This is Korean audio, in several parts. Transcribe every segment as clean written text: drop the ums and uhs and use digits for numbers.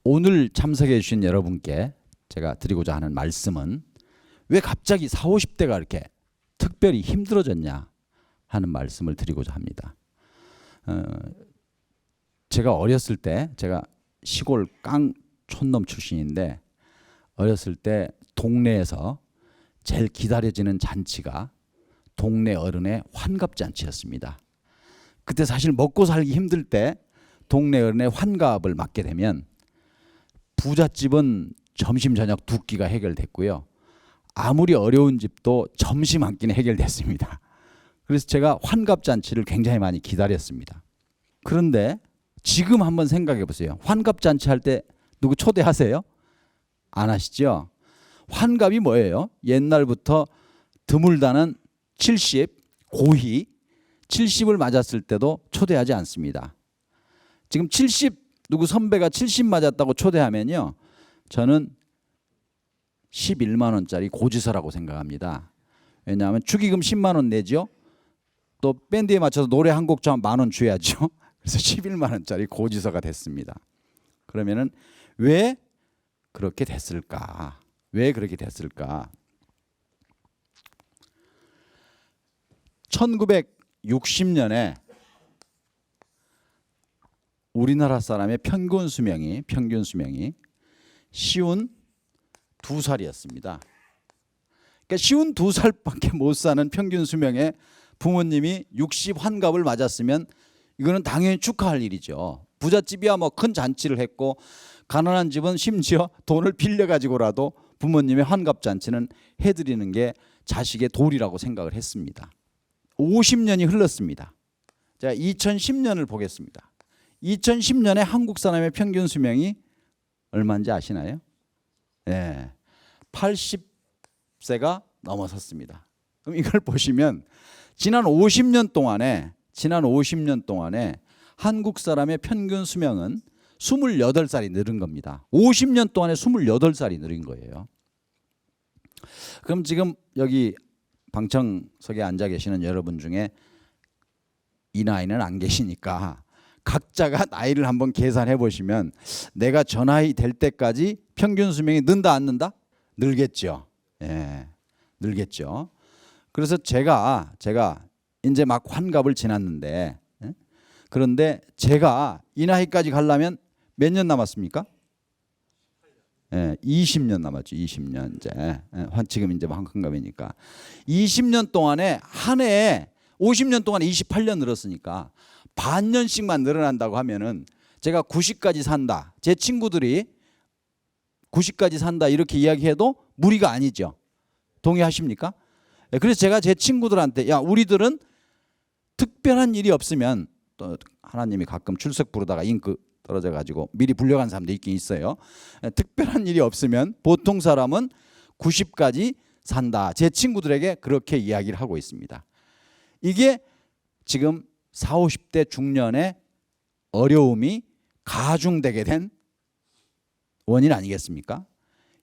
오늘 참석해 주신 여러분께 제가 드리고자 하는 말씀은 왜 갑자기 40, 50대가 이렇게 특별히 힘들어졌냐 하는 말씀을 드리고자 합니다. 제가 어렸을 때, 제가 시골 깡 촌놈 출신인데 어렸을 때 동네에서 제일 기다려지는 잔치가 동네 어른의 환갑잔치였습니다. 그때 사실 먹고 살기 힘들 때 동네 어른의 환갑을 맞게 되면 부잣집은 점심 저녁 두 끼가 해결됐고요. 아무리 어려운 집도 점심 한 끼는 해결됐습니다. 그래서 제가 환갑잔치를 굉장히 많이 기다렸습니다. 그런데 지금 한번 생각해 보세요. 환갑잔치 할 때 누구 초대하세요? 안 하시죠? 환갑이 뭐예요? 옛날부터 드물다는 70, 고희 70을 맞았을 때도 초대하지 않습니다. 지금 70, 누구 선배가 70 맞았다고 초대하면요, 저는 11만 원짜리 고지서라고 생각합니다. 왜냐하면 축의금 10만 원 내죠. 또 밴드에 맞춰서 노래 한 곡 좀 만 원 줘야죠. 그래서 11만 원짜리 고지서가 됐습니다. 그러면은 왜 그렇게 됐을까? 왜 그렇게 됐을까? 1960년에 우리나라 사람의 평균 수명이 쉬운 2살이었습니다. 그러니까 쉬운 2살밖에 못 사는 평균 수명에 부모님이 60 환갑을 맞았으면 이거는 당연히 축하할 일이죠. 부잣집이야 뭐 큰 잔치를 했고, 가난한 집은 심지어 돈을 빌려 가지고라도 부모님의 환갑 잔치는 해드리는 게 자식의 도리라고 생각을 했습니다. 50년이 흘렀습니다. 자, 2010년을 보겠습니다. 2010년에 한국 사람의 평균 수명이 얼마인지 아시나요? 네, 80세가 넘어섰습니다. 그럼 이걸 보시면 지난 50년 동안에 한국 사람의 평균 수명은 28살이 늘은 겁니다. 50년 동안에 28살이 늘은 거예요. 그럼 지금 여기 방청석에 앉아 계시는 여러분 중에 이 나이는 안 계시니까 각자가 나이를 한번 계산해 보시면 내가 저 나이 될 때까지 평균 수명이 는다 안 는다? 늘겠죠. 예, 늘겠죠. 그래서 제가 이제 막 환갑을 지났는데, 그런데 제가 이 나이까지 가려면 몇 년 남았습니까? 20년 남았죠. 20년 이제. 지금 이제 환갑이니까 20년 동안에 한 해에 50년 동안에 28년 늘었으니까 반년씩만 늘어난다고 하면은 제가 90까지 산다. 제 친구들이 90까지 산다 이렇게 이야기해도 무리가 아니죠. 동의하십니까? 그래서 제가 제 친구들한테, 야, 우리들은 특별한 일이 없으면, 또 하나님이 가끔 출석 부르다가 잉크 떨어져 가지고 미리 불려간 사람도 있긴 있어요. 특별한 일이 없으면 보통 사람은 90까지 산다. 제 친구들에게 그렇게 이야기를 하고 있습니다. 이게 지금 40, 50대 중년의 어려움이 가중되게 된 원인 아니겠습니까?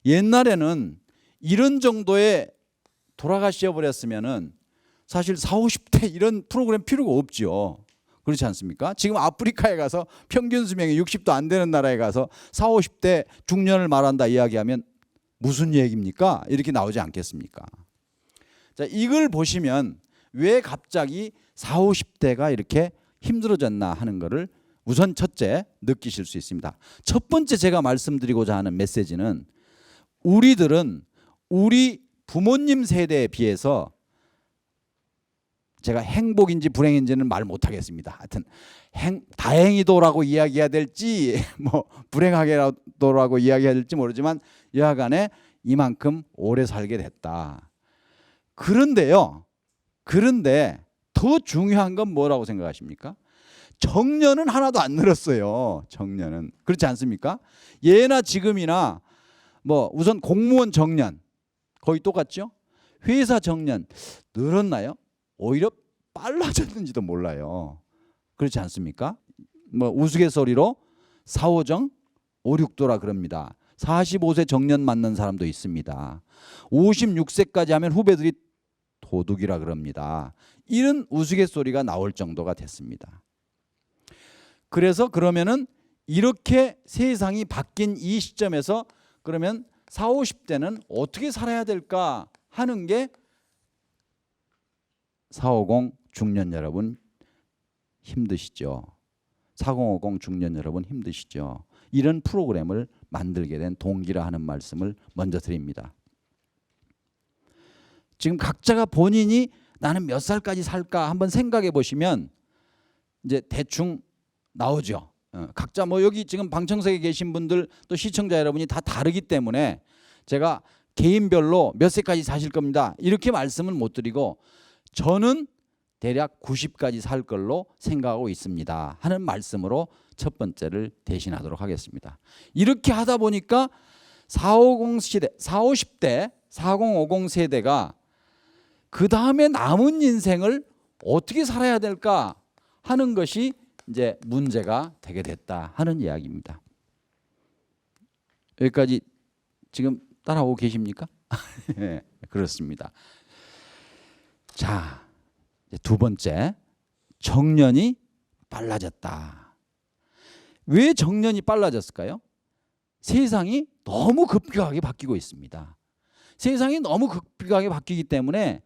옛날에는 이런 정도의 돌아가셔 버렸으면은 사실 40, 50대 이런 프로그램 필요가 없죠. 그렇지 않습니까? 지금 아프리카에 가서 평균 수명이 60도 안 되는 나라에 가서 40, 50대 중년을 말한다 이야기하면 무슨 얘기입니까? 이렇게 나오지 않겠습니까? 자, 이걸 보시면 왜 갑자기 40, 50대가 이렇게 힘들어졌나 하는 것을 우선 첫째 느끼실 수 있습니다. 첫 번째 제가 말씀드리고자 하는 메시지는 우리들은 우리 부모님 세대에 비해서, 제가 행복인지 불행인지는 말 못하겠습니다. 하여튼 다행히도라고 이야기해야 될지 뭐 불행하게도라고 이야기해야 될지 모르지만 여하간에 이만큼 오래 살게 됐다. 그런데 더 중요한 건 뭐라고 생각하십니까? 정년은 하나도 안 늘었어요. 정년은. 그렇지 않습니까? 예나 지금이나 뭐 우선 공무원 정년 거의 똑같죠? 회사 정년 늘었나요? 오히려 빨라졌는지도 몰라요. 그렇지 않습니까? 뭐 우스갯소리로 4, 5정, 5, 6도라 그럽니다. 45세 정년 맞는 사람도 있습니다. 56세까지 하면 후배들이 도둑이라 그럽니다. 이런 우스갯소리가 나올 정도가 됐습니다. 그래서 그러면은 이렇게 세상이 바뀐 이 시점에서 그러면 40, 50대는 어떻게 살아야 될까 하는 게 450 중년 여러분 힘드시죠. 4050 중년 여러분 힘드시죠. 이런 프로그램을 만들게 된 동기라 하는 말씀을 먼저 드립니다. 지금 각자가 본인이 나는 몇 살까지 살까 한번 생각해 보시면 이제 대충 나오죠. 각자 뭐 여기 지금 방청석에 계신 분들 또 시청자 여러분이 다 다르기 때문에 제가 개인별로 몇 세까지 사실 겁니다 이렇게 말씀은 못 드리고 저는 대략 90까지 살 걸로 생각하고 있습니다 하는 말씀으로 첫 번째를 대신하도록 하겠습니다. 이렇게 하다 보니까 450 시대, 40, 50대, 4050 세대가 그 다음에 남은 인생을 어떻게 살아야 될까 하는 것이 이제 문제가 되게 됐다 하는 이야기입니다. 여기까지 지금 따라오고 계십니까? 네, 그렇습니다. 자, 두 번째, 정년이 빨라졌다. 왜 정년이 빨라졌을까요? 세상이 너무 급격하게 바뀌고 있습니다. 세상이 너무 급격하게 바뀌기 때문에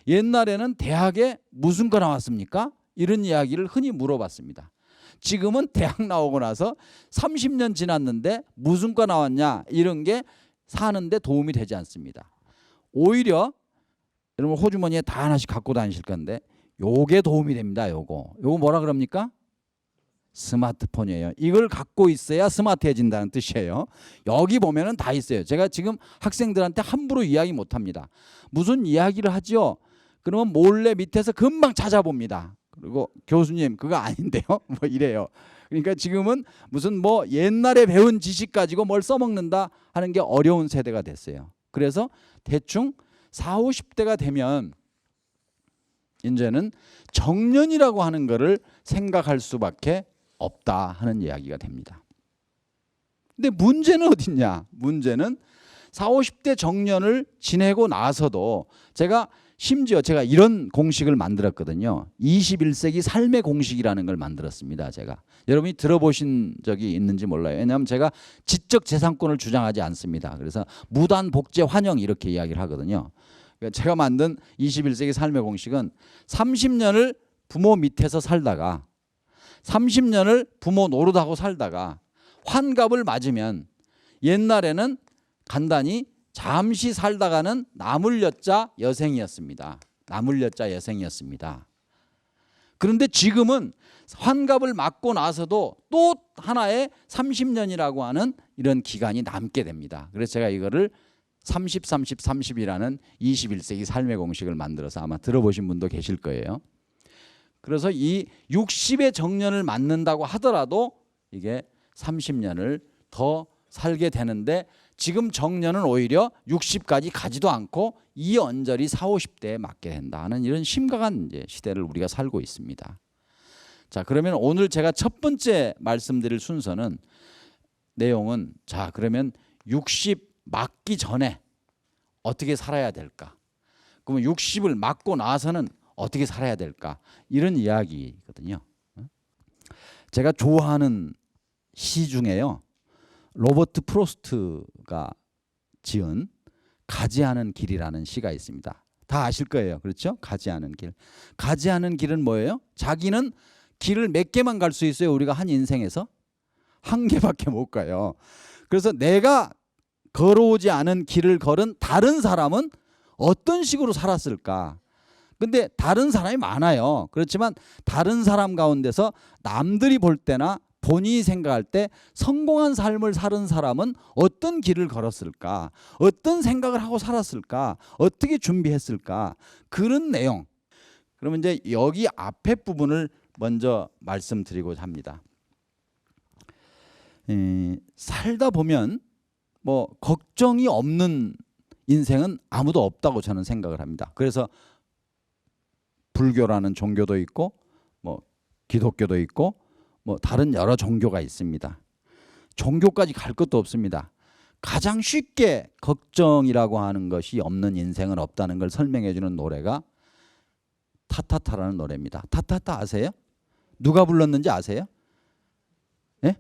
옛날에는 대학에 무슨 거 나왔습니까? 이런 이야기를 흔히 물어봤습니다. 지금은 대학 나오고 나서 30년 지났는데 무슨 과 나왔냐 이런 게 사는데 도움이 되지 않습니다. 오히려 여러분 호주머니에 다 하나씩 갖고 다니실 건데 요게 도움이 됩니다. 요거 뭐라 그럽니까? 스마트폰이에요. 이걸 갖고 있어야 스마트해진다는 뜻이에요. 여기 보면은 다 있어요. 제가 지금 학생들한테 함부로 이야기 못합니다. 무슨 이야기를 하죠? 그러면 몰래 밑에서 금방 찾아봅니다. 그리고 교수님 그거 아닌데요? 뭐 이래요. 그러니까 지금은 무슨 뭐 옛날에 배운 지식 가지고 뭘 써먹는다 하는 게 어려운 세대가 됐어요. 그래서 대충 40, 50대가 되면 이제는 정년이라고 하는 거를 생각할 수밖에 없다 하는 이야기가 됩니다. 근데 문제는 어딨냐? 문제는 40, 50대 정년을 지내고 나서도 심지어 제가 이런 공식을 만들었거든요. 21세기 삶의 공식이라는 걸 만들었습니다. 제가 여러분이 들어보신 적이 있는지 몰라요. 왜냐하면 제가 지적 재산권을 주장하지 않습니다. 그래서 무단 복제 환영 이렇게 이야기를 하거든요. 그러니까 제가 만든 21세기 삶의 공식은 30년을 부모 밑에서 살다가 30년을 부모 노릇하고 살다가 환갑을 맞으면 옛날에는 간단히 잠시 살다가는 나물여자 여생이었습니다. 나물여자 여생이었습니다. 그런데 지금은 환갑을 맞고 나서도 또 하나의 30년이라고 하는 이런 기간이 남게 됩니다. 그래서 제가 이거를 30, 30, 30이라는 21세기 삶의 공식을 만들어서 아마 들어보신 분도 계실 거예요. 그래서 이 60의 정년을 맞는다고 하더라도 이게 30년을 더 살게 되는데 지금 정년은 오히려 60까지 가지도 않고 이 언저리 40, 50대에 맞게 된다는 이런 심각한 이제 시대를 우리가 살고 있습니다. 자, 그러면 오늘 제가 첫 번째 말씀드릴 순서는 내용은 자, 그러면 60 맞기 전에 어떻게 살아야 될까? 그러면 60을 맞고 나서는 어떻게 살아야 될까? 이런 이야기거든요. 제가 좋아하는 시 중에요. 로버트 프로스트가 지은 가지 않은 길이라는 시가 있습니다. 다 아실 거예요. 그렇죠? 가지 않은 길. 가지 않은 길은 뭐예요? 자기는 길을 몇 개만 갈 수 있어요. 우리가 한 인생에서 한 개밖에 못 가요. 그래서 내가 걸어오지 않은 길을 걸은 다른 사람은 어떤 식으로 살았을까? 근데 다른 사람이 많아요. 그렇지만 다른 사람 가운데서 남들이 볼 때나 본인이 생각할 때 성공한 삶을 사는 사람은 어떤 길을 걸었을까? 어떤 생각을 하고 살았을까? 어떻게 준비했을까? 그런 내용. 그러면 이제 여기 앞에 부분을 먼저 말씀드리고자 합니다. 살다 보면 뭐 걱정이 없는 인생은 아무도 없다고 저는 생각을 합니다. 그래서 불교라는 종교도 있고 뭐 기독교도 있고 뭐 다른 여러 종교가 있습니다. 종교까지 갈 것도 없습니다. 가장 쉽게 걱정이라고 하는 것이 없는 인생은 없다는 걸 설명해 주는 노래가 타타타라는 노래입니다. 타타타 아세요? 누가 불렀는지 아세요? 예?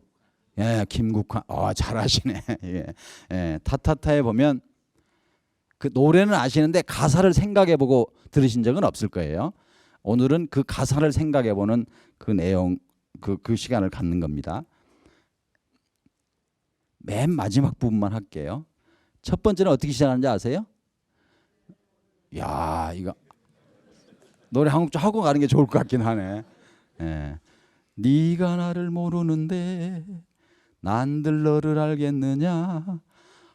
예, 김국환. 잘하시네. 예. 예, 타타타에 보면 그 노래는 아시는데 가사를 생각해보고 들으신 적은 없을 거예요. 오늘은 그 가사를 생각해보는 그 내용, 그 시간을 갖는 겁니다. 맨 마지막 부분만 할게요. 첫 번째는 어떻게 시작하는지 아세요? 야, 이거 노래 한 곡 좀 하고 가는 게 좋을 것 같긴 하네. 예. 네가 나를 모르는데 난들 너를 알겠느냐.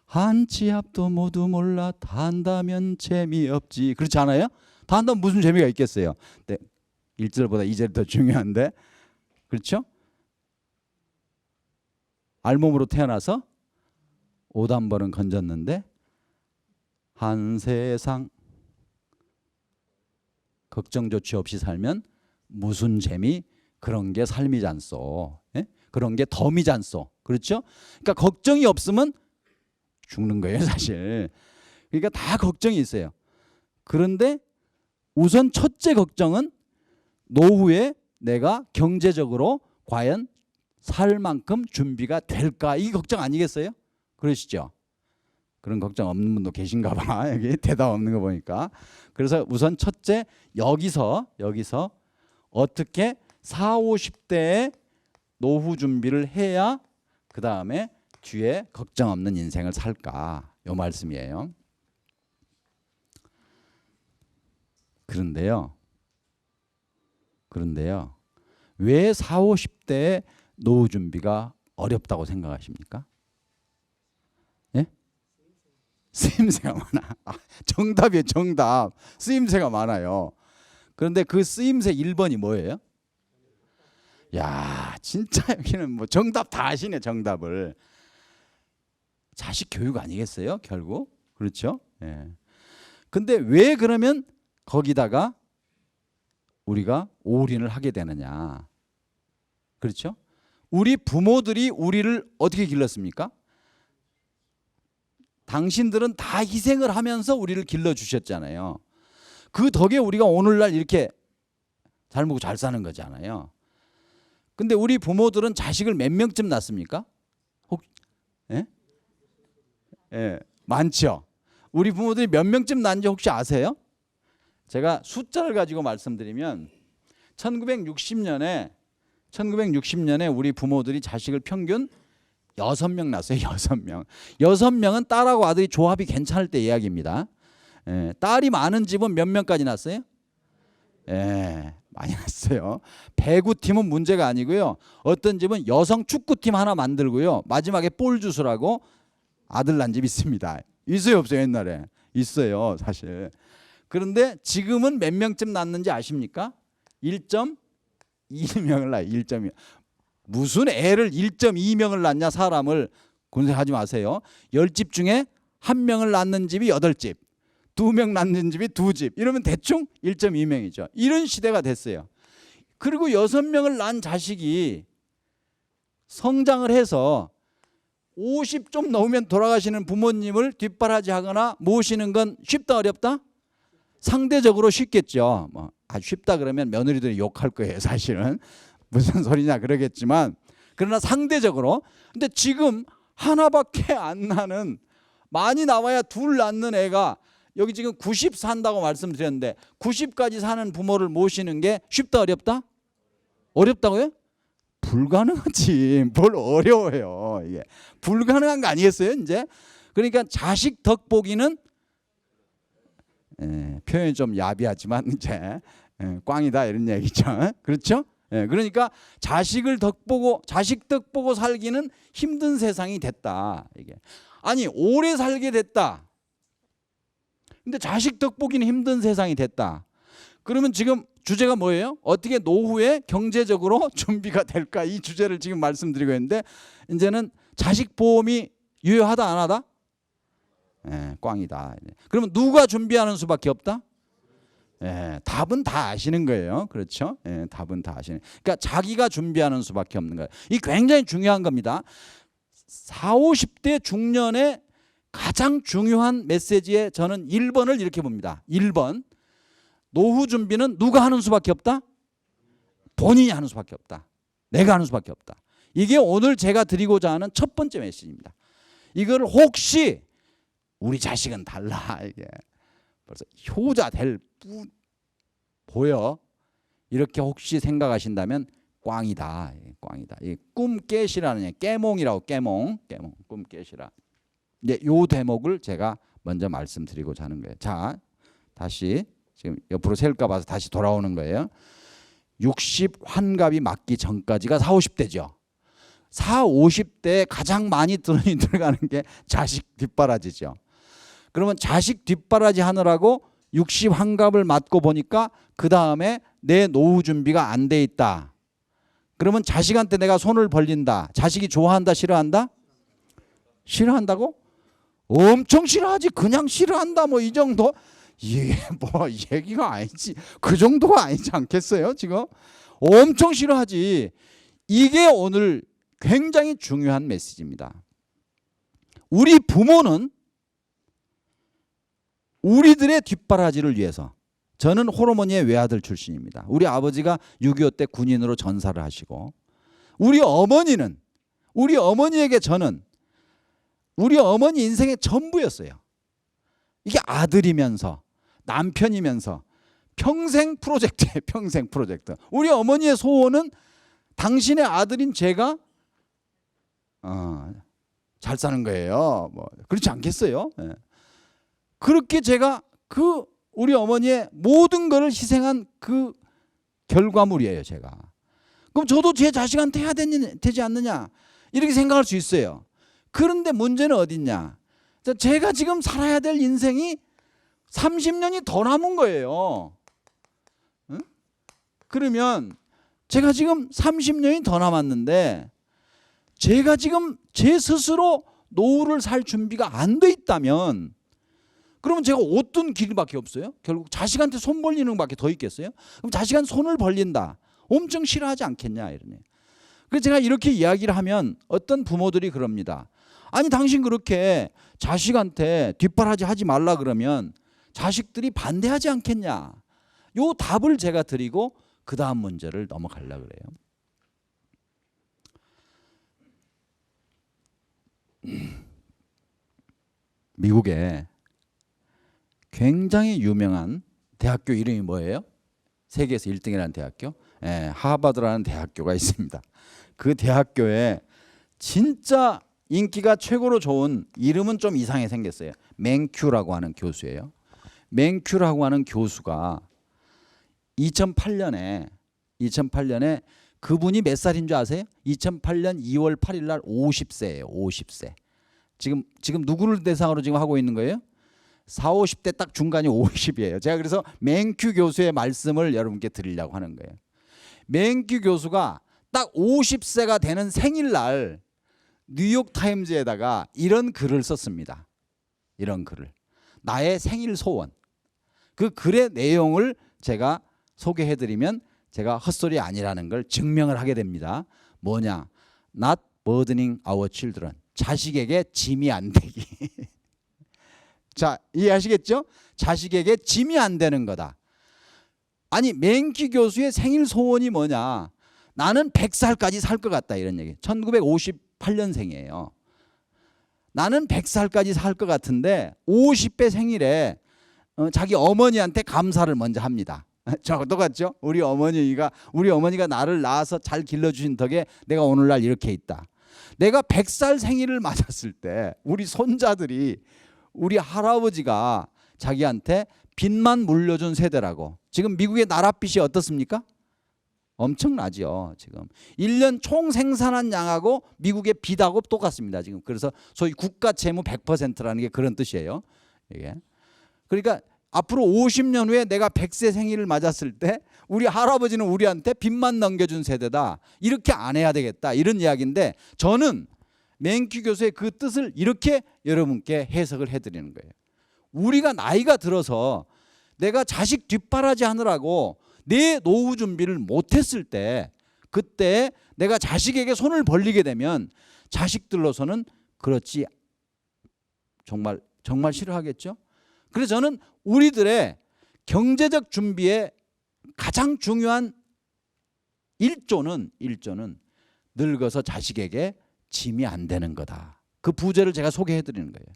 한 치 앞도 모두 몰라 다 한다면 재미없지. 그렇지 않아요? 다 한다면 무슨 재미가 있겠어요. 네, 1절보다 2절이 더 중요한데. 그렇죠? 알몸으로 태어나서 옷 한 벌은 건졌는데 한 세상 걱정조차 없이 살면 무슨 재미? 그런 게 삶이잖소. 예? 그런 게 덤이잖소. 그렇죠? 그러니까 걱정이 없으면 죽는 거예요, 사실. 그러니까 다 걱정이 있어요. 그런데 우선 첫째 걱정은 노후에 내가 경제적으로 과연 살 만큼 준비가 될까? 이 걱정 아니겠어요? 그러시죠? 그런 걱정 없는 분도 계신가 봐. 여기 대답 없는 거 보니까. 그래서 우선 첫째 여기서 어떻게 40, 50대에 노후 준비를 해야 그 다음에 뒤에 걱정 없는 인생을 살까? 요 말씀이에요. 그런데요. 왜 40, 50대에 노후 준비가 어렵다고 생각하십니까? 예? 쓰임새가 많아. 정답이에요, 정답. 쓰임새가 많아요. 그런데 그 쓰임새 1번이 뭐예요? 야, 진짜 여기는 뭐 정답 다 아시네, 정답을. 자식 교육 아니겠어요, 결국? 그렇죠? 예. 근데 왜 그러면 거기다가 우리가 올인을 하게 되느냐? 그렇죠? 우리 부모들이 우리를 어떻게 길렀습니까? 당신들은 다 희생을 하면서 우리를 길러주셨잖아요. 그 덕에 우리가 오늘날 이렇게 잘 먹고 잘 사는 거잖아요. 근데 우리 부모들은 자식을 몇 명쯤 낳습니까? 예? 예, 많죠. 우리 부모들이 몇 명쯤 낳는지 혹시 아세요? 제가 숫자를 가지고 말씀드리면 1960년에 우리 부모들이 자식을 평균 6명 낳았어요. 6명. 6명은 딸하고 아들이 조합이 괜찮을 때 이야기입니다. 예, 딸이 많은 집은 몇 명까지 낳았어요? 예, 많이 낳았어요. 배구팀은 문제가 아니고요. 어떤 집은 여성 축구팀 하나 만들고요. 마지막에 볼 주스라고 아들 낳은 집 있습니다. 있어요, 없어요? 옛날에 있어요, 사실. 그런데 지금은 몇 명쯤 낳는지 아십니까? 1.2명을 낳아요. 1.2. 무슨 애를 1.2명을 낳냐, 사람을. 군생하지 마세요. 10집 중에 1명을 낳는 집이 8집, 2명 낳는 집이 2집, 이러면 대충 1.2명이죠. 이런 시대가 됐어요. 그리고 6명을 낳은 자식이 성장을 해서 50 좀 넘으면 돌아가시는 부모님을 뒷바라지하거나 모시는 건 쉽다, 어렵다? 상대적으로 쉽겠죠. 뭐 아주 쉽다 그러면 며느리들이 욕할 거예요, 사실은. 무슨 소리냐 그러겠지만, 그러나 상대적으로. 근데 지금 하나밖에 안 나는, 많이 나와야 둘 낳는 애가 여기 지금 90 산다고 말씀드렸는데 90까지 사는 부모를 모시는 게 쉽다, 어렵다? 어렵다고요? 불가능하지. 뭘 어려워요. 이게 불가능한 거 아니겠어요, 이제? 그러니까 자식 덕보기는, 표현이 좀 야비하지만 이제 꽝이다 이런 얘기죠. 그렇죠? 그러니까 자식 덕 보고 살기는 힘든 세상이 됐다. 이게 아니, 오래 살게 됐다. 근데 자식 덕 보기는 힘든 세상이 됐다. 그러면 지금 주제가 뭐예요? 어떻게 노후에 경제적으로 준비가 될까? 이 주제를 지금 말씀드리고 있는데, 이제는 자식 보험이 유효하다, 안 하다? 꽝이다. 그러면 누가 준비하는 수밖에 없다? 답은 다 아시는 거예요. 그렇죠? 답은 다 아시는. 그러니까 자기가 준비하는 수밖에 없는 거예요. 이 굉장히 중요한 겁니다. 40, 50대 중년의 가장 중요한 메시지에 저는 1번을 이렇게 봅니다. 1번. 노후 준비는 누가 하는 수밖에 없다? 본인이 하는 수밖에 없다. 내가 하는 수밖에 없다. 이게 오늘 제가 드리고자 하는 첫 번째 메시지입니다. 이걸 혹시 우리 자식은 달라, 이게 벌써 효자 될 보여, 이렇게 혹시 생각하신다면 꽝이다. 꽝이다. 이 꿈 깨시라는, 깨몽이라고, 깨몽, 꿈 깨시라. 이제 요 대목을 제가 먼저 말씀드리고자 하는 거예요. 자, 다시 지금 옆으로 셀까 봐서 다시 돌아오는 거예요. 60 환갑이 맞기 전까지가 40, 50대죠. 40, 50대에 가장 많이 돈이 들어가는 게 자식 뒷바라지죠. 그러면 자식 뒷바라지 하느라고 60 환갑을 맞고 보니까 그 다음에 내 노후 준비가 안 돼 있다. 그러면 자식한테 내가 손을 벌린다. 자식이 좋아한다, 싫어한다? 싫어한다고? 엄청 싫어하지. 그냥 싫어한다, 뭐 이 정도? 이게 뭐 얘기가 아니지. 그 정도가 아니지 않겠어요, 지금? 엄청 싫어하지. 이게 오늘 굉장히 중요한 메시지입니다. 우리 부모는 우리들의 뒷바라지를 위해서, 저는 호르몬이의 외아들 출신입니다. 우리 아버지가 6.25 때 군인으로 전사를 하시고, 우리 어머니는, 우리 어머니에게 저는 우리 어머니 인생의 전부였어요. 이게 아들이면서 남편이면서 평생 프로젝트예요. 평생 프로젝트. 우리 어머니의 소원은 당신의 아들인 제가 잘 사는 거예요. 뭐 그렇지 않겠어요? 네. 그렇게 제가 그 우리 어머니의 모든 것을 희생한 그 결과물이에요, 제가. 그럼 저도 제 자식한테 해야 되지 않느냐, 이렇게 생각할 수 있어요. 그런데 문제는 어딨냐? 제가 지금 살아야 될 인생이 30년이 더 남은 거예요. 응? 그러면 제가 지금 30년이 더 남았는데 제가 지금 제 스스로 노후를 살 준비가 안 돼 있다면, 그러면 제가 어떤 길밖에 없어요? 결국 자식한테 손 벌리는 것밖에 더 있겠어요? 그럼 자식한테 손을 벌린다. 엄청 싫어하지 않겠냐, 이러네. 그래서 제가 이렇게 이야기를 하면 어떤 부모들이 그럽니다. 아니, 당신 그렇게 자식한테 뒷바라지 하지 말라 그러면 자식들이 반대하지 않겠냐. 요 답을 제가 드리고 그 다음 문제를 넘어가려고 그래요. 미국에 굉장히 유명한 대학교 이름이 뭐예요? 세계에서 1등이라는 대학교? 하버드라는 대학교가 있습니다. 그 대학교에 진짜 인기가 최고로 좋은, 이름은 좀 이상하게 생겼어요. 맨큐라고 하는 교수예요. 맨큐라고 하는 교수가 2008년에 그분이 몇 살인 줄 아세요? 2008년 2월 8일 날 50세예요. 50세. 지금 누구를 대상으로 지금 하고 있는 거예요? 40, 50대 딱 중간이 50이에요. 제가 그래서 맨큐 교수의 말씀을 여러분께 드리려고 하는 거예요. 맨큐 교수가 딱 50세가 되는 생일날 뉴욕 타임즈에다가 이런 글을 썼습니다. 이런 글을. 나의 생일 소원. 그 글의 내용을 제가 소개해드리면 제가 헛소리 아니라는 걸 증명을 하게 됩니다. 뭐냐? Not burdening our children. 자식에게 짐이 안 되기. 자, 이해하시겠죠? 자식에게 짐이 안 되는 거다. 아니, 맨키 교수의 생일 소원이 뭐냐? 나는 100살까지 살 것 같다, 이런 얘기. 1958년생이에요. 나는 100살까지 살 것 같은데 50배 생일에 자기 어머니한테 감사를 먼저 합니다. 저도 같죠? 우리 어머니가 나를 낳아서 잘 길러주신 덕에 내가 오늘날 이렇게 있다. 내가 100살 생일을 맞았을 때 우리 손자들이, 우리 할아버지가 자기한테 빚만 물려준 세대라고. 지금 미국의 나랏빚이 어떻습니까? 엄청나죠. 지금 1년 총 생산한 양하고 미국의 빚하고 똑같습니다. 지금 그래서 소위 국가 채무 100%라는 게 그런 뜻이에요. 이게. 그러니까 앞으로 50년 후에 내가 100세 생일을 맞았을 때 우리 할아버지는 우리한테 빚만 넘겨준 세대다. 이렇게 안 해야 되겠다. 이런 이야기인데, 저는 맨큐 교수의 그 뜻을 이렇게 여러분께 해석을 해드리는 거예요. 우리가 나이가 들어서 내가 자식 뒷바라지 하느라고 내 노후 준비를 못했을 때, 그때 내가 자식에게 손을 벌리게 되면 자식들로서는 그렇지, 정말 싫어하겠죠. 그래서 저는 우리들의 경제적 준비에 가장 중요한 일조는 늙어서 자식에게 짐이 안 되는 거다. 그 부제를 제가 소개해 드리는 거예요.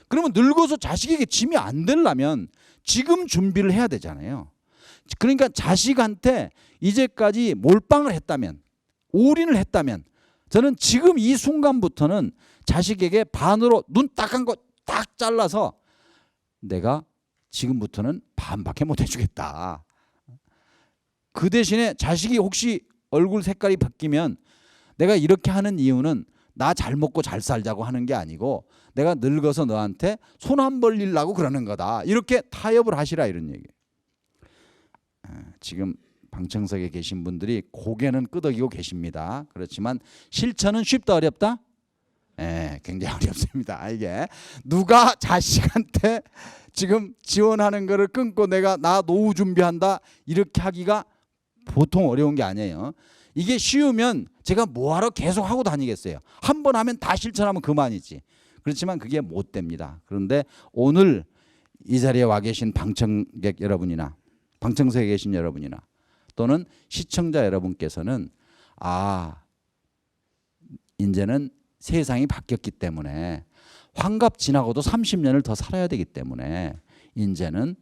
그러면 늙어서 자식에게 짐이 안 되려면 지금 준비를 해야 되잖아요. 그러니까 자식한테 이제까지 몰빵을 했다면, 올인을 했다면, 저는 지금 이 순간부터는 자식에게 반으로 눈 딱 한 거 딱 잘라서 내가 지금부터는 반밖에 못 해주겠다. 그 대신에 자식이 혹시 얼굴 색깔이 바뀌면 내가 이렇게 하는 이유는 나 잘 먹고 잘 살자고 하는 게 아니고 내가 늙어서 너한테 손 안 벌리려고 그러는 거다. 이렇게 타협을 하시라 이런 얘기예요. 지금 방청석에 계신 분들이 고개는 끄덕이고 계십니다. 그렇지만 실천은 쉽다 어렵다? 굉장히 어렵습니다. 이게 누가 자식한테 지금 지원하는 거를 끊고 내가 나 노후 준비한다 이렇게 하기가 보통 어려운 게 아니에요. 이게 쉬우면 제가 뭐하러 계속 하고 다니겠어요. 한 번 하면 다 실천하면 그만이지. 그렇지만 그게 못 됩니다. 그런데 오늘 이 자리에 와 계신 방청객 여러분이나 방청석에 계신 여러분이나 또는 시청자 여러분께서는 이제는 세상이 바뀌었기 때문에 환갑 지나고도 30년을 더 살아야 되기 때문에 이제는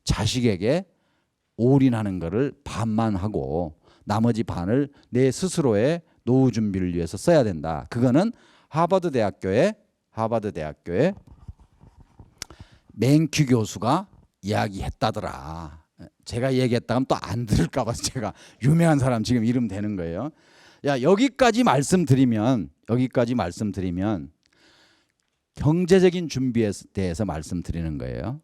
자식에게 올인하는 거를 반만 하고 나머지 반을 내 스스로의 노후 준비를 위해서 써야 된다. 그거는 하버드 대학교의 맹큐 교수가 이야기했다더라. 제가 얘기했다면 또 안 들을까 봐서 제가 유명한 사람 지금 이름 대는 거예요. 여기까지 말씀드리면 경제적인 준비에 대해서 말씀드리는 거예요.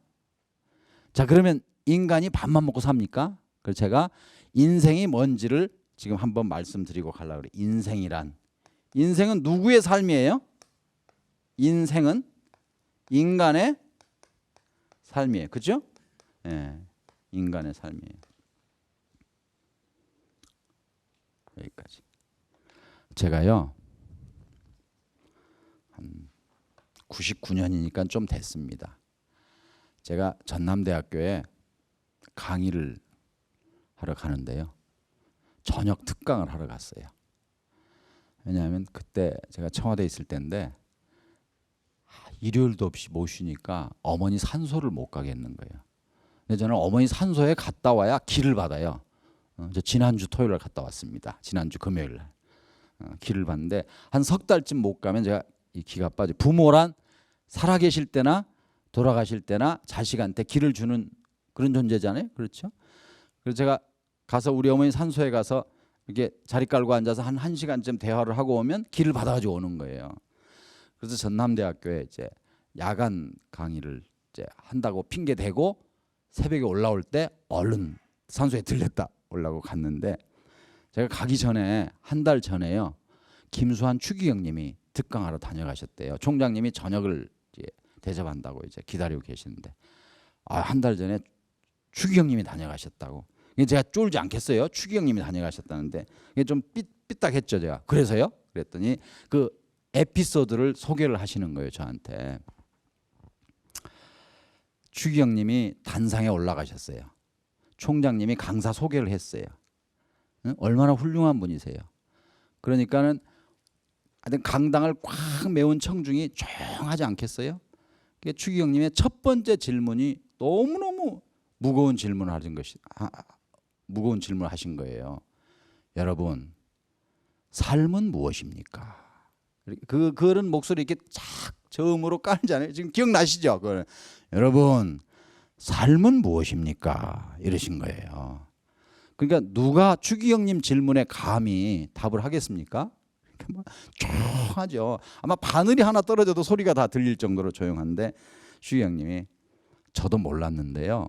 자, 그러면 인간이 밥만 먹고 삽니까? 그래서 제가 인생이 뭔지를 지금 한번 말씀드리고 가려고 그래요. 인생은 누구의 삶이에요? 인생은 인간의 삶이에요. 그죠? 인간의 삶이에요. 여기까지. 제가요, 한 99년이니까 좀 됐습니다. 제가 전남대학교에 강의를 하러 가는데요. 저녁 특강을 하러 갔어요. 왜냐하면 그때 제가 청와대에 있을 때인데 일요일도 없이 못 쉬니까 어머니 산소를 못 가겠는 거예요. 근데 저는 어머니 산소에 갔다 와야 기를 받아요. 지난주 토요일 날 갔다 왔습니다. 지난주 금요일 날 기를 받는데 한 석 달쯤 못 가면 제가 이 기가 빠져. 부모란 살아계실 때나 돌아가실 때나 자식한테 기를 주는 그런 존재잖아요. 그렇죠? 그래서 제가 가서 우리 어머니 산소에 가서 이렇게 자리 깔고 앉아서 한 1시간쯤 대화를 하고 오면 기를 받아가지고 오는 거예요. 그래서 전남대학교에 이제 야간 강의를 이제 한다고 핑계 대고 새벽에 올라올 때 얼른 산소에 들렸다 올라고 갔는데 제가 가기 전에 한 달 전에요. 김수환 추기경님이 특강하러 다녀가셨대요. 총장님이 저녁을 이제 대접한다고 이제 기다리고 계시는데 한 달 전에 추기경님이 다녀가셨다고. 제가 쫄지 않겠어요. 추기경님이 다녀가셨다는데 이게 좀 삐딱했죠 제가. 그래서요. 그랬더니 그 에피소드를 소개를 하시는 거예요 저한테. 추기경님이 단상에 올라가셨어요. 총장님이 강사 소개를 했어요. 얼마나 훌륭한 분이세요. 그러니까는 강당을 꽉 메운 청중이 조용하지 않겠어요? 추기경님의 첫 번째 질문이 너무너무 무거운 질문을 하신 거예요. 여러분, 삶은 무엇입니까? 그런 목소리 이렇게 착 저음으로 깔잖아요. 지금 기억나시죠? 여러분, 삶은 무엇입니까? 이러신 거예요. 그러니까 누가 추기경님 질문에 감히 답을 하겠습니까? 조용하죠. 아마 바늘이 하나 떨어져도 소리가 다 들릴 정도로 조용한데 추기경님이 저도 몰랐는데요.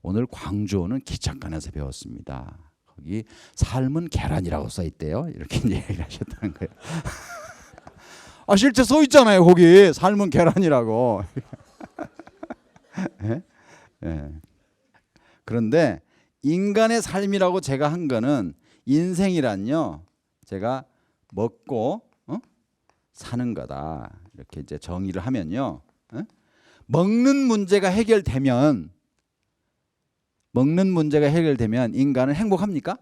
오늘 광주 오는 기착관에서 배웠습니다. 거기 삶은 계란이라고 써 있대요. 이렇게 얘기를 하셨다는 거예요. 실제 써 있잖아요. 거기 삶은 계란이라고. 그런데 인간의 삶이라고 제가 한 거는 인생이란요. 제가 먹고 사는 거다. 이렇게 이제 정의를 하면요. 먹는 문제가 해결되면 인간은 행복합니까?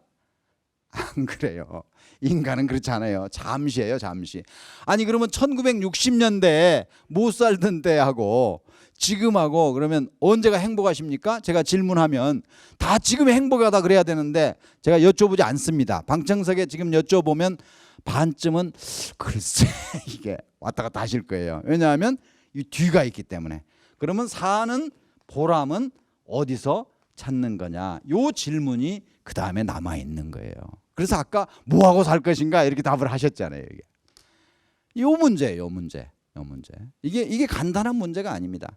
안 안 그래요. 인간은 그렇지 않아요. 잠시예요, 잠시. 아니 그러면 1960년대에 못 살던 때하고 지금하고 그러면 언제가 행복하십니까? 제가 질문하면 다 지금의 행복하다 그래야 되는데 제가 여쭤보지 않습니다. 방청석에 지금 여쭤보면 반쯤은 글쎄 이게 왔다 갔다 하실 거예요. 왜냐하면 이 뒤가 있기 때문에. 그러면 사는 보람은 어디서 찾는 거냐? 요 질문이 그 다음에 남아 있는 거예요. 그래서 아까 뭐 하고 살 것인가 이렇게 답을 하셨잖아요. 이게 요 문제예요, 요 문제. 이게 간단한 문제가 아닙니다.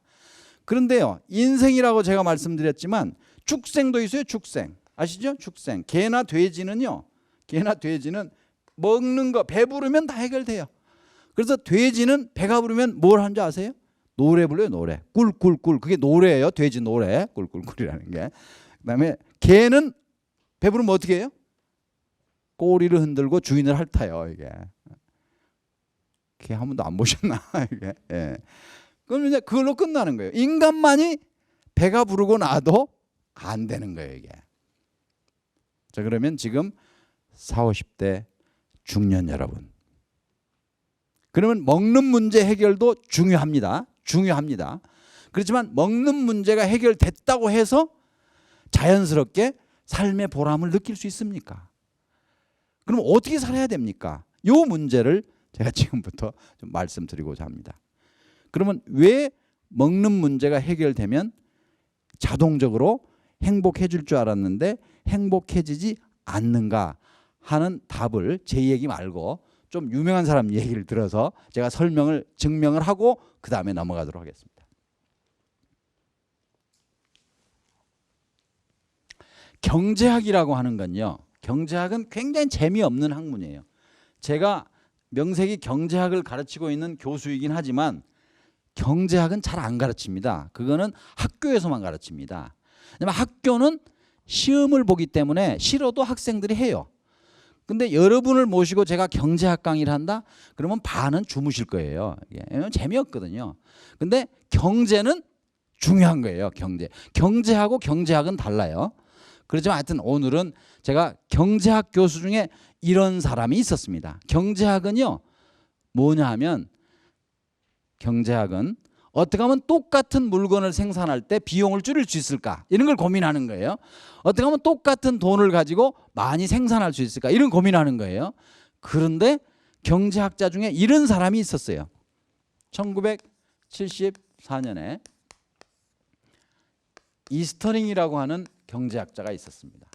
그런데요, 인생이라고 제가 말씀드렸지만 축생도 있어요. 축생 아시죠? 축생. 개나 돼지는요. 개나 돼지는 먹는 거 배부르면 다 해결돼요. 그래서 돼지는 배가 부르면 뭘 하는지 아세요? 노래 불러요. 노래. 꿀꿀꿀. 그게 노래예요. 돼지 노래. 꿀꿀꿀이라는 게. 그다음에 개는 배부르면 어떻게 해요? 꼬리를 흔들고 주인을 핥아요. 이게. 개 한 번도 안 보셨나? 이게. 예. 그럼 이제 그걸로 끝나는 거예요. 인간만이 배가 부르고 나도 안 되는 거예요, 이게. 자, 그러면 지금 40, 50대 중년 여러분. 그러면 먹는 문제 해결도 중요합니다. 그렇지만 먹는 문제가 해결됐다고 해서 자연스럽게 삶의 보람을 느낄 수 있습니까? 그럼 어떻게 살아야 됩니까? 이 문제를 제가 지금부터 좀 말씀드리고자 합니다. 그러면 왜 먹는 문제가 해결되면 자동적으로 행복해질 줄 알았는데 행복해지지 않는가 하는 답을 제 얘기 말고 좀 유명한 사람 얘기를 들어서 제가 증명을 하고 그 다음에 넘어가도록 하겠습니다. 경제학이라고 하는 건요. 경제학은 굉장히 재미없는 학문이에요. 제가 명색이 경제학을 가르치고 있는 교수이긴 하지만 경제학은 잘 안 가르칩니다. 그거는 학교에서만 가르칩니다. 왜냐면 학교는 시험을 보기 때문에 싫어도 학생들이 해요. 근데 여러분을 모시고 제가 경제학 강의를 한다? 그러면 반은 주무실 거예요. 왜냐면 재미없거든요. 근데 경제는 중요한 거예요. 경제하고 경제학은 달라요. 그렇지만 하여튼 오늘은 제가 경제학 교수 중에 이런 사람이 있었습니다. 경제학은요. 뭐냐 하면 경제학은 어떻게 하면 똑같은 물건을 생산할 때 비용을 줄일 수 있을까? 이런 걸 고민하는 거예요. 어떻게 하면 똑같은 돈을 가지고 많이 생산할 수 있을까? 이런 고민하는 거예요. 그런데 경제학자 중에 이런 사람이 있었어요. 1974년에 이스터링이라고 하는 경제학자가 있었습니다.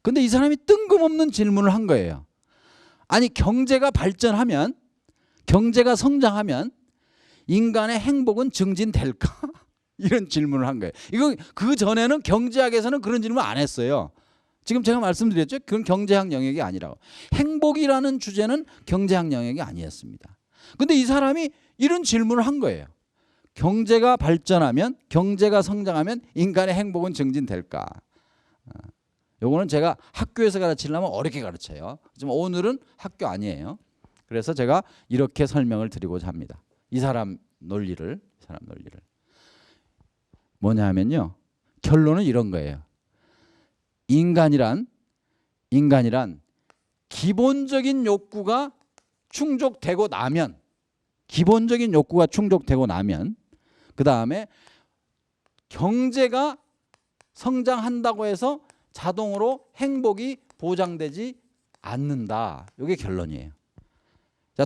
근데 이 사람이 뜬금없는 질문을 한 거예요. 아니 경제가 발전하면 경제가 성장하면 인간의 행복은 증진될까? 이런 질문을 한 거예요. 이거 그 전에는 경제학에서는 그런 질문 안 했어요. 지금 제가 말씀드렸죠. 그건 경제학 영역이 아니라고. 행복이라는 주제는 경제학 영역이 아니었습니다. 근데 이 사람이 이런 질문을 한 거예요. 경제가 발전하면 경제가 성장하면 인간의 행복은 증진될까? 요거는 제가 학교에서 가르치려면 어렵게 가르쳐요. 하지만 오늘은 학교 아니에요. 그래서 제가 이렇게 설명을 드리고자 합니다. 이 사람 논리를. 뭐냐 하면요. 결론은 이런 거예요. 인간이란 기본적인 욕구가 충족되고 나면 그 다음에 경제가 성장한다고 해서 자동으로 행복이 보장되지 않는다. 이게 결론이에요. 자,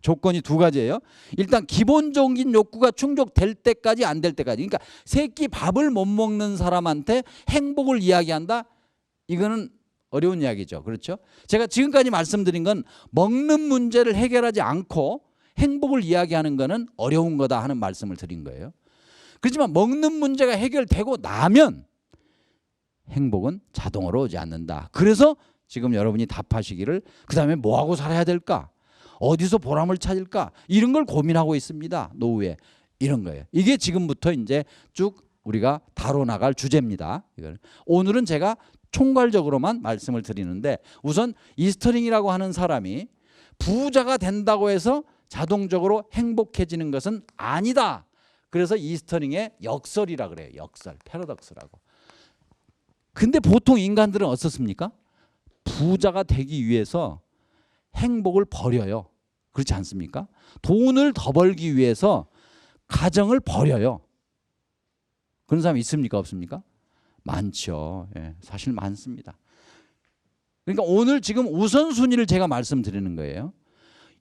조건이 두 가지예요. 일단 기본적인 욕구가 충족될 때까지 안 될 때까지. 그러니까 새끼 밥을 못 먹는 사람한테 행복을 이야기한다. 이거는 어려운 이야기죠. 그렇죠? 제가 지금까지 말씀드린 건 먹는 문제를 해결하지 않고 행복을 이야기하는 거는 어려운 거다 하는 말씀을 드린 거예요. 그렇지만 먹는 문제가 해결되고 나면 행복은 자동으로 오지 않는다. 그래서 지금 여러분이 답하시기를 그다음에 뭐 하고 살아야 될까? 어디서 보람을 찾을까? 이런 걸 고민하고 있습니다. 노후에. 이런 거예요. 이게 지금부터 이제 쭉 우리가 다뤄나갈 주제입니다. 오늘은 제가 총괄적으로만 말씀을 드리는데 우선 이스터링이라고 하는 사람이 부자가 된다고 해서 자동적으로 행복해지는 것은 아니다. 그래서 이스터링의 역설이라 그래요. 역설, 패러독스라고. 근데 보통 인간들은 어떻습니까? 부자가 되기 위해서 행복을 버려요. 그렇지 않습니까? 돈을 더 벌기 위해서 가정을 버려요. 그런 사람 있습니까? 없습니까? 많죠. 예, 사실 많습니다. 그러니까 오늘 지금 우선순위를 제가 말씀드리는 거예요.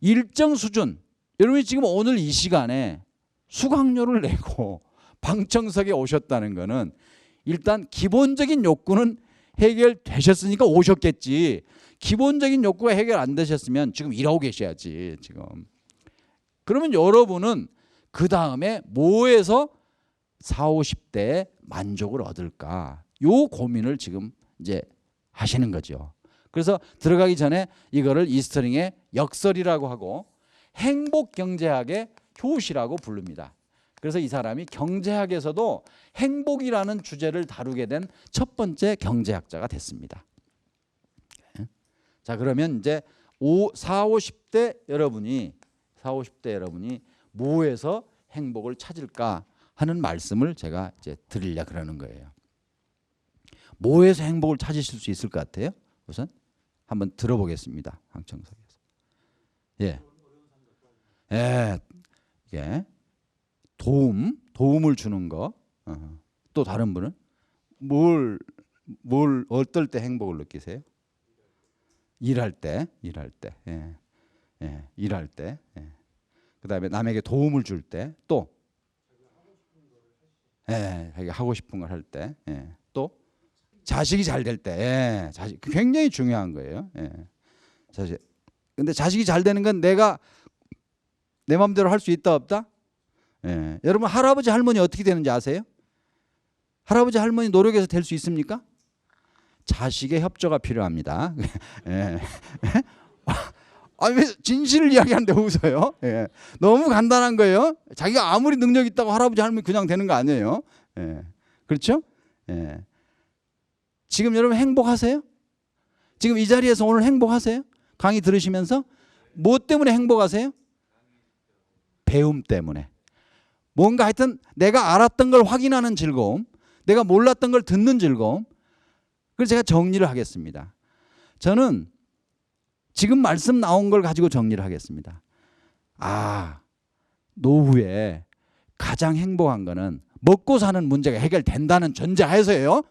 일정 수준, 여러분이 지금 오늘 이 시간에 수강료를 내고 방청석에 오셨다는 거는 일단 기본적인 욕구는 해결되셨으니까 오셨겠지. 기본적인 욕구가 해결 안 되셨으면 지금 일하고 계셔야지 지금. 그러면 여러분은 그 다음에 뭐에서 40, 50대에 만족을 얻을까? 요 고민을 지금 이제 하시는 거죠. 그래서 들어가기 전에 이거를 이스터링의 역설이라고 하고 행복경제학의 효시라고 부릅니다. 그래서 이 사람이 경제학에서도 행복이라는 주제를 다루게 된 첫 번째 경제학자가 됐습니다. 자, 그러면 이제 40, 50대 여러분이 뭐에서 행복을 찾을까 하는 말씀을 제가 이제 드리려 그러는 거예요. 뭐에서 행복을 찾으실 수 있을 것 같아요? 우선 한번 들어보겠습니다. 방청석에서. 예. 예. 예. 도움을 주는 거. 또 다른 분은 어떨 때 행복을 느끼세요? 일할 때. 예. 예. 일할 때. 예. 그다음에 남에게 도움을 줄 때. 또 예, 하고 싶은 걸 할 때. 예. 또 자식이 잘 될 때. 예. 자식 굉장히 중요한 거예요. 예. 자식. 근데 자식이 잘 되는 건 내가 내 마음대로 할 수 있다 없다? 예. 여러분 할아버지 할머니 어떻게 되는지 아세요? 할아버지 할머니 노력해서 될 수 있습니까? 자식의 협조가 필요합니다. 예. 왜 진실을 이야기하는데 웃어요? 예. 너무 간단한 거예요. 자기가 아무리 능력 있다고 할아버지 할머니 그냥 되는 거 아니에요. 예. 그렇죠? 예. 지금 여러분 행복하세요? 지금 이 자리에서 오늘 행복하세요? 강의 들으시면서 뭐 때문에 행복하세요? 배움 때문에. 뭔가 하여튼 내가 알았던 걸 확인하는 즐거움, 내가 몰랐던 걸 듣는 즐거움. 그래서 제가 정리를 하겠습니다. 저는 지금 말씀 나온 걸 가지고 정리를 하겠습니다. 노후에 가장 행복한 거는 먹고 사는 문제가 해결된다는 전제하에서예요.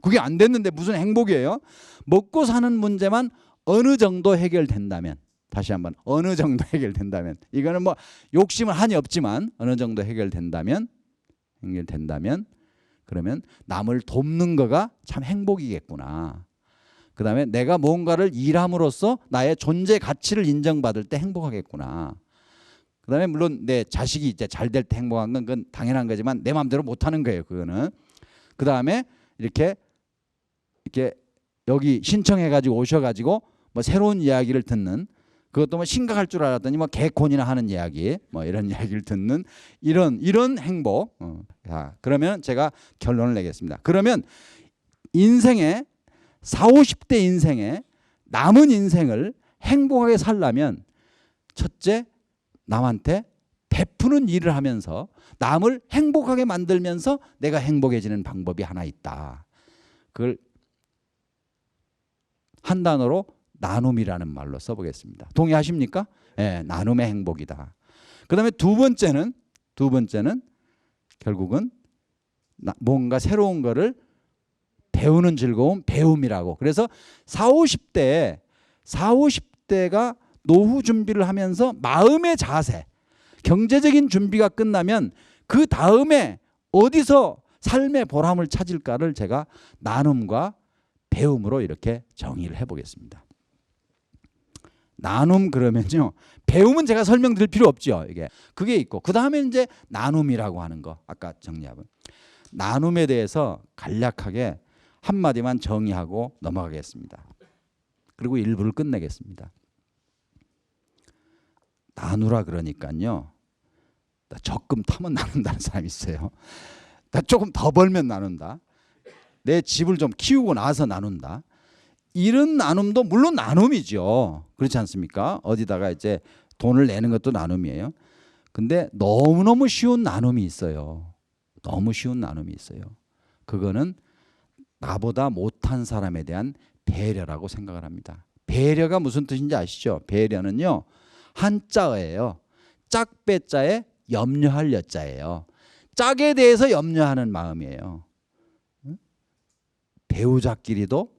그게 안 됐는데 무슨 행복이에요? 먹고 사는 문제만 어느 정도 해결된다면, 다시 한번 어느 정도 해결된다면, 이거는 뭐 욕심은 한이 없지만 어느 정도 해결된다면 그러면 남을 돕는 거가 참 행복이겠구나. 그 다음에 내가 뭔가를 일함으로써 나의 존재 가치를 인정받을 때 행복하겠구나. 그 다음에 물론 내 자식이 이제 잘 될 때 행복한 건 그건 당연한 거지만 내 마음대로 못하는 거예요. 그거는. 그 다음에 이렇게 여기 신청해가지고 오셔가지고 뭐 새로운 이야기를 듣는, 그것도 뭐 심각할 줄 알았더니 뭐 개콘이나 하는 이야기, 뭐 이런 이야기를 듣는 이런 행복. 자, 그러면 제가 결론을 내겠습니다. 그러면 인생에 40, 50대 인생에 남은 인생을 행복하게 살려면 첫째, 남한테 베푸는 일을 하면서 남을 행복하게 만들면서 내가 행복해지는 방법이 하나 있다. 그걸 한 단어로 나눔이라는 말로 써보겠습니다. 동의하십니까? 예, 나눔의 행복이다. 그 다음에 두 번째는 결국은 뭔가 새로운 거를 배우는 즐거움, 배움이라고. 그래서 40, 50대가 노후 준비를 하면서 마음의 자세, 경제적인 준비가 끝나면 그 다음에 어디서 삶의 보람을 찾을까를 제가 나눔과 배움으로 이렇게 정의를 해보겠습니다. 나눔 그러면요, 배움은 제가 설명드릴 필요 없죠. 그게 있고, 그 다음에 이제 나눔이라고 하는 거, 아까 정리하고 나눔에 대해서 간략하게 한마디만 정의하고 넘어가겠습니다. 그리고 일부를 끝내겠습니다. 나누라 그러니까요, 나 적금 타면 나눈다는 사람이 있어요. 나 조금 더 벌면 나눈다. 내 집을 좀 키우고 나서 나눈다. 이런 나눔도 물론 나눔이죠. 그렇지 않습니까? 어디다가 이제 돈을 내는 것도 나눔이에요. 근데 너무너무 쉬운 나눔이 있어요. 너무 쉬운 나눔이 있어요. 그거는 나보다 못한 사람에 대한 배려라고 생각을 합니다. 배려가 무슨 뜻인지 아시죠? 배려는요, 한자어예요. 짝배자에 염려할 여자예요. 짝에 대해서 염려하는 마음이에요. 배우자끼리도,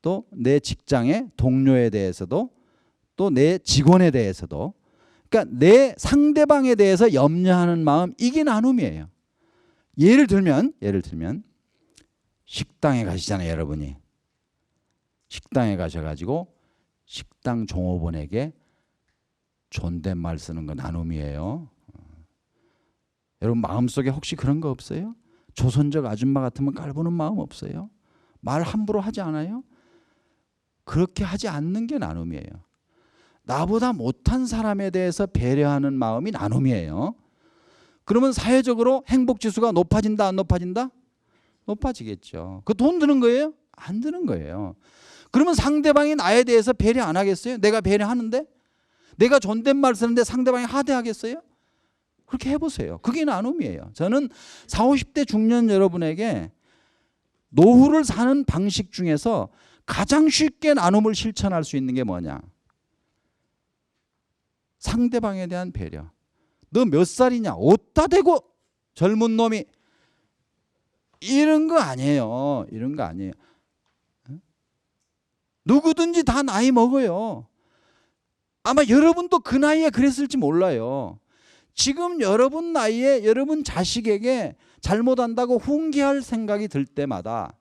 또 내 직장의 동료에 대해서도, 또 내 직원에 대해서도, 그러니까 내 상대방에 대해서 염려하는 마음, 이게 나눔이에요. 예를 들면 식당에 가시잖아요, 여러분이. 식당에 가셔가지고 식당 종업원에게 존댓말 쓰는 거 나눔이에요. 여러분 마음속에 혹시 그런 거 없어요? 조선족 아줌마 같으면 깔보는 마음 없어요? 말 함부로 하지 않아요? 그렇게 하지 않는 게 나눔이에요. 나보다 못한 사람에 대해서 배려하는 마음이 나눔이에요. 그러면 사회적으로 행복지수가 높아진다, 안 높아진다? 높아지겠죠. 그 돈 드는 거예요? 안 드는 거예요. 그러면 상대방이 나에 대해서 배려 안 하겠어요? 내가 배려하는데? 내가 존댓말 쓰는데 상대방이 하대하겠어요? 그렇게 해보세요. 그게 나눔이에요. 저는 40, 50대 중년 여러분에게 노후를 사는 방식 중에서 가장 쉽게 나눔을 실천할 수 있는 게 뭐냐? 상대방에 대한 배려. 너 몇 살이냐? 어디다 대고 젊은 놈이, 이런 거 아니에요. 이런 거 아니에요. 누구든지 다 나이 먹어요. 아마 여러분도 그 나이에 그랬을지 몰라요. 지금 여러분 나이에 여러분 자식에게 잘못한다고 훈계할 생각이 들 때마다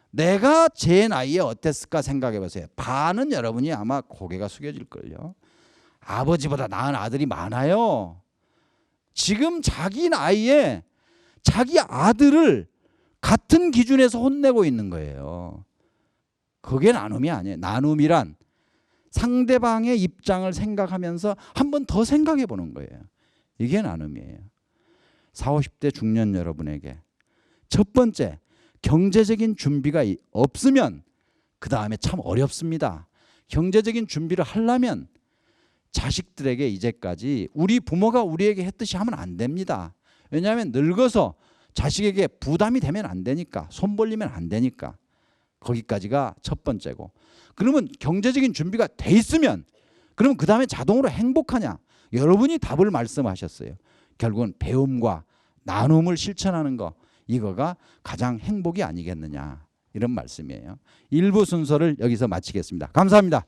내가 제 나이에 어땠을까 생각해 보세요. 반은 여러분이 아마 고개가 숙여질걸요. 아버지보다 나은 아들이 많아요. 지금 자기 나이에 자기 아들을 같은 기준에서 혼내고 있는 거예요. 그게 나눔이 아니에요. 나눔이란 상대방의 입장을 생각하면서 한 번 더 생각해 보는 거예요. 이게 나눔이에요. 40, 50대 중년 여러분에게 첫 번째, 경제적인 준비가 없으면 그 다음에 참 어렵습니다. 경제적인 준비를 하려면 자식들에게 이제까지 우리 부모가 우리에게 했듯이 하면 안 됩니다. 왜냐하면 늙어서 자식에게 부담이 되면 안 되니까, 손 벌리면 안 되니까. 거기까지가 첫 번째고. 그러면 경제적인 준비가 돼 있으면 그러면 그 다음에 자동으로 행복하냐? 여러분이 답을 말씀하셨어요. 결국은 배움과 나눔을 실천하는 거, 이거가 가장 행복이 아니겠느냐, 이런 말씀이에요. 1부 순서를 여기서 마치겠습니다. 감사합니다.